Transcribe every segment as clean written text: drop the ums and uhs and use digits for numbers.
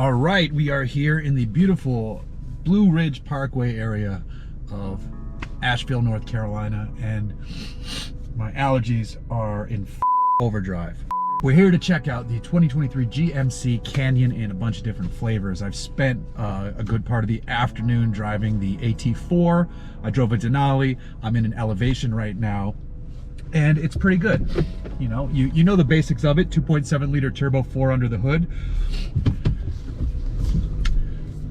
All right, we are here in the beautiful Blue Ridge Parkway area of Asheville, North Carolina, and my allergies are in overdrive. We're here to check out the 2023 GMC Canyon in a bunch of different flavors. I've spent a good part of the afternoon driving the AT4. I drove a Denali. I'm in an Elevation right now, and it's pretty good. You know the basics of it. 2.7 liter turbo, 4 under the hood.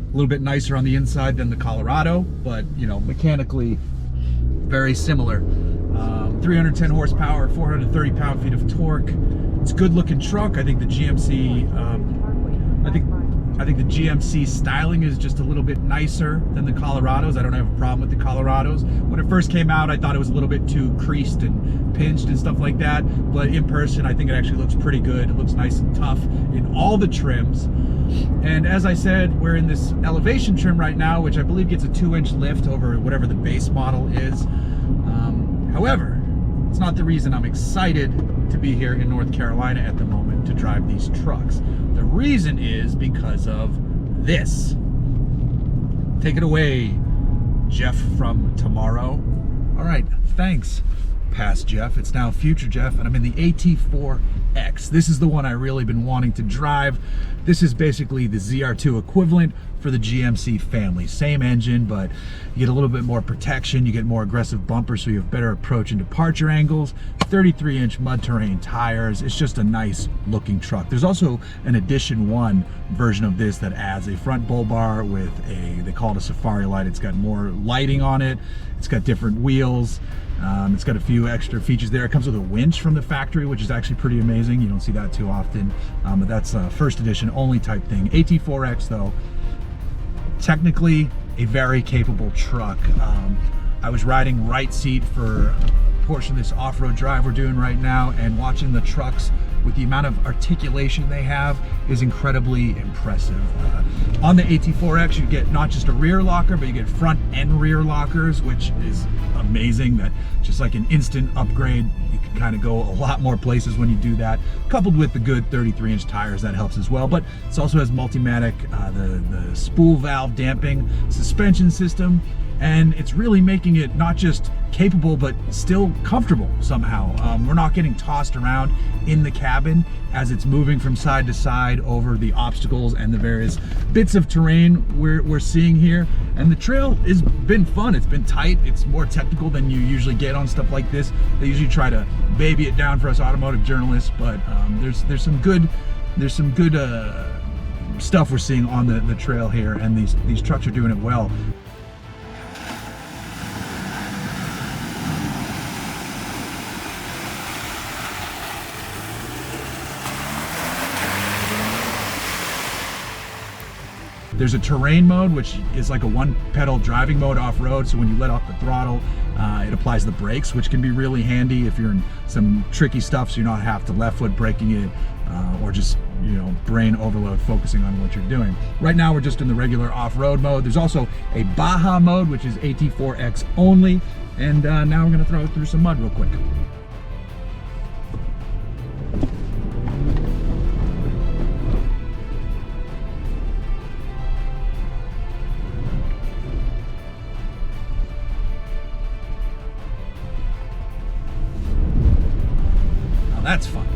A little bit nicer on the inside than the Colorado, but mechanically very similar. 310 horsepower, 430 pound-feet of torque. It's a good looking truck. I think the GMC, I think the GMC styling is just a little bit nicer than the Colorados. I don't have a problem with the Colorados. When it first came out, I thought it was a little bit too creased and pinched and stuff like that. But in person, I think it actually looks pretty good. It looks nice and tough in all the trims. And as I said, we're in this Elevation trim right now, which I believe gets a 2-inch lift over whatever the base model is. However, it's not the reason I'm excited to be here in North Carolina at the moment to drive these trucks. The reason is because of this. Take it away, Jeff from tomorrow. All right, thanks, past Jeff. It's now future Jeff, and I'm in the AT4X. This is the one I've really been wanting to drive. This is basically the ZR2 equivalent for the GMC family. Same engine, but you get a little bit more protection, you get more aggressive bumpers, so you have better approach and departure angles, 33-inch mud terrain tires. It's just a nice looking truck. There's also an Edition 1 version of this that adds a front bull bar with they call it a safari light. It's got more lighting on it. It's got different wheels. It's got a few extra features there. It comes with a winch from the factory, which is actually pretty amazing. You don't see that too often, but that's a first edition only type thing. AT4X though, technically a very capable truck. I was riding right seat for a portion of this off-road drive we're doing right now, and watching the trucks with the amount of articulation they have is incredibly impressive. On the AT4X, you get not just a rear locker, but you get front and rear lockers, which is amazing. That just like an instant upgrade. You can kind of go a lot more places when you do that. Coupled with the good 33-inch tires, that helps as well. But it also has Multimatic, the spool valve damping suspension system, and it's really making it not just capable but still comfortable somehow. We're not getting tossed around in the cabin as it's moving from side to side over the obstacles and the various bits of terrain we're seeing here. And the trail has been fun. It's been tight. It's more technical than you usually get on stuff like this. They usually try to baby it down for us automotive journalists, but there's some good stuff we're seeing on the trail here, and these trucks are doing it well. There's a terrain mode, which is like a one-pedal driving mode off-road, so when you let off the throttle, it applies the brakes, which can be really handy if you're in some tricky stuff, so you don't have to left foot braking it, or just brain overload focusing on what you're doing. Right now we're just in the regular off-road mode. There's also a Baja mode, which is AT4X only, and now we're going to throw it through some mud real quick. That's fun.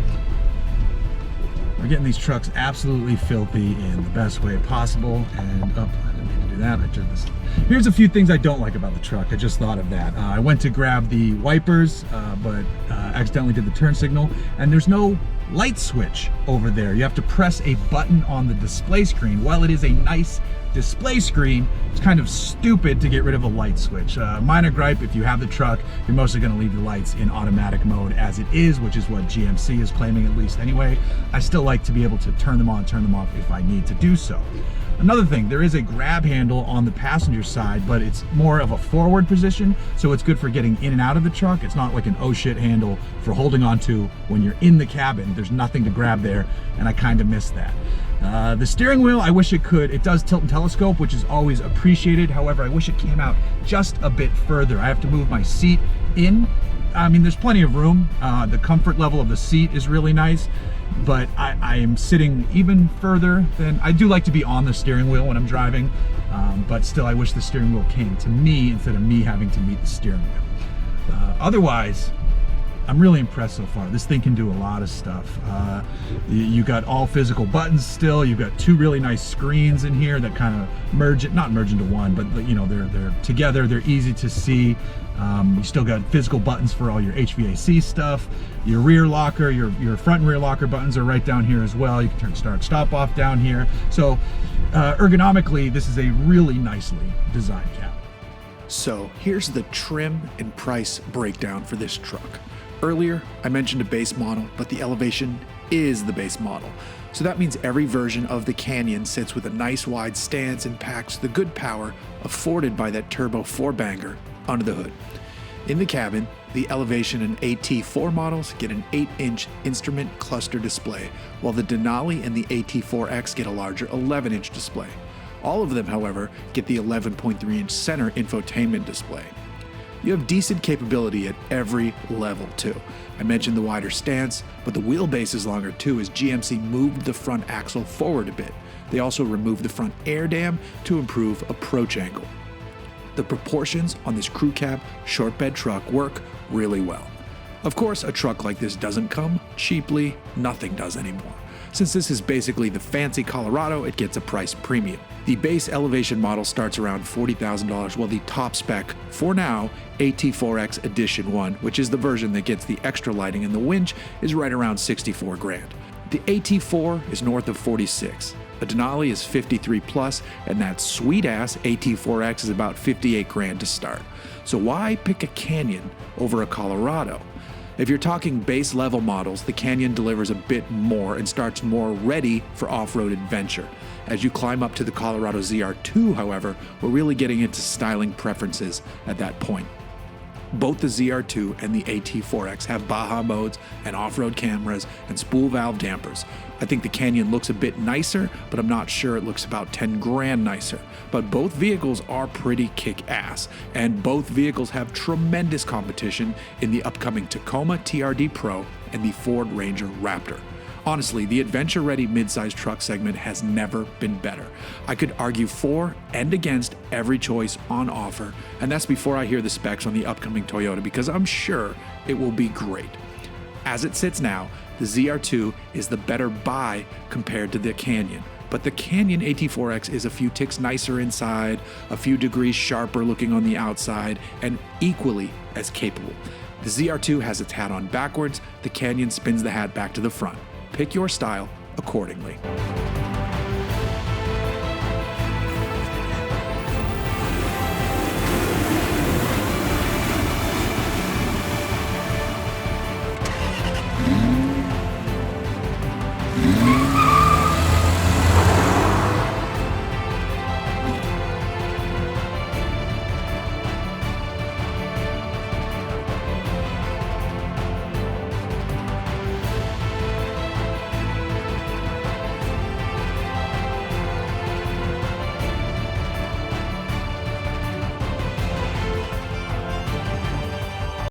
We're getting these trucks absolutely filthy in the best way possible. And I didn't mean to do that. I turned this. Here's a few things I don't like about the truck. I just thought of that. I went to grab the wipers, but accidentally did the turn signal, and there's no light switch over there. You have to press a button on the display screen. While it is a nice display screen, it's kind of stupid to get rid of a light switch. Minor gripe: if you have the truck, you're mostly going to leave the lights in automatic mode as it is, which is what GMC is claiming, at least anyway. I still like to be able to turn them on, turn them off if I need to do so. Another thing, there is a grab handle on the passenger side, but it's more of a forward position, so it's good for getting in and out of the truck. It's not like an oh shit handle for holding on to when you're in the cabin. There's nothing to grab there, and I kind of miss that. The steering wheel, I wish it could. It does tilt and telescope, which is always appreciated. However, I wish it came out just a bit further. I have to move my seat in. I mean, there's plenty of room. The comfort level of the seat is really nice. but I am sitting even further than, I do like to be on the steering wheel when I'm driving, but still I wish the steering wheel came to me instead of me having to meet the steering wheel. Otherwise, I'm really impressed so far. This thing can do a lot of stuff. You got all physical buttons still. You've got two really nice screens in here that kind of not merge into one, but you know, they're together. They're easy to see. You still got physical buttons for all your HVAC stuff. Your rear locker, your front and rear locker buttons are right down here as well. You can turn start, stop off down here. So ergonomically, this is a really nicely designed cab. So here's the trim and price breakdown for this truck. Earlier, I mentioned a base model, but the Elevation is the base model. So that means every version of the Canyon sits with a nice wide stance and packs the good power afforded by that turbo 4-banger under the hood. In the cabin, the Elevation and AT4 models get an 8-inch instrument cluster display, while the Denali and the AT4X get a larger 11-inch display. All of them, however, get the 11.3-inch center infotainment display. You have decent capability at every level too. I mentioned the wider stance, but the wheelbase is longer too, as GMC moved the front axle forward a bit. They also removed the front air dam to improve approach angle. The proportions on this crew cab short bed truck work really well. Of course, a truck like this doesn't come cheaply, nothing does anymore. Since this is basically the fancy Colorado, it gets a price premium. The base Elevation model starts around $40,000, while the top spec, for now, AT4X Edition 1, which is the version that gets the extra lighting and the winch, is right around $64 grand. The AT4 is north of 46. A Denali is 53 plus, and that sweet ass AT4X is about 58 grand to start. So why pick a Canyon over a Colorado? If you're talking base level models, the Canyon delivers a bit more and starts more ready for off-road adventure. As you climb up to the Colorado ZR2, however, we're really getting into styling preferences at that point. Both the ZR2 and the AT4X have Baja modes and off-road cameras and spool valve dampers. I think the Canyon looks a bit nicer, but I'm not sure it looks about 10 grand nicer. But both vehicles are pretty kick-ass, and both vehicles have tremendous competition in the upcoming Tacoma TRD Pro and the Ford Ranger Raptor. Honestly, the adventure-ready midsize truck segment has never been better. I could argue for and against every choice on offer, and that's before I hear the specs on the upcoming Toyota, because I'm sure it will be great. As it sits now, the ZR2 is the better buy compared to the Canyon, but the Canyon AT4X is a few ticks nicer inside, a few degrees sharper looking on the outside, and equally as capable. The ZR2 has its hat on backwards, the Canyon spins the hat back to the front. Pick your style accordingly.